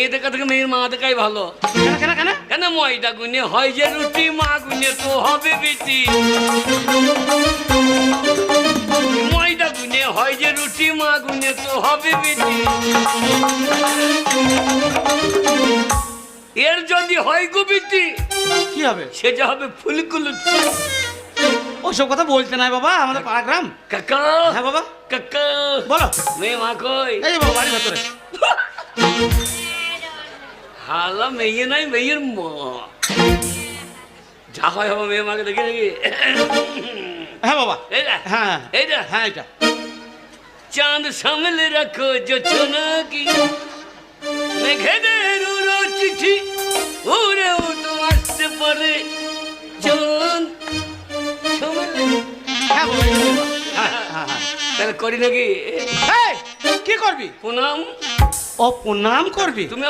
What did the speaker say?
এই দেখা থেকে মেয়ের মা দেখাই ভালো। কেন কেন কেন? কেন ময়দা গুনে হয় যে রুটি, মা গুনে তো হবে বেটি। ময়দা গুনে হয় যে রুটি, মা গুনে তো হবে বেটি। এর যদি হয় গো বেটি, কি হবে? সেটা হবে ফুলকুলুচি। ওসব কথা বলতে নাই বাবা, আমাদের পাড়া গ্রাম। কাকা। হ্যাঁ বাবা কাকা বলো। মেয়ে মা কই? এই বাবা বাড়ির ভেতরে। হালা মেয়ে নাই, মেয়ের মা। যা হয় হবে, মেয়ে মাকে দেখে দেখি। হ্যাঁ বাবা। এইটা হ্যাঁ এইটা হ্যাঁ এটা। চাঁদ সামলে রাখো জোছনা কি, মেঘেদের উড়ো চিঠি উড়েও তো আসতে পারে। চাঁদ সামলে। হ্যাঁ বাবা হ্যাঁ হ্যাঁ হ্যাঁ। তাহলে করি নাকি? এই, কি করবি? প্রণাম। ও প্রণাম করবি? তুমি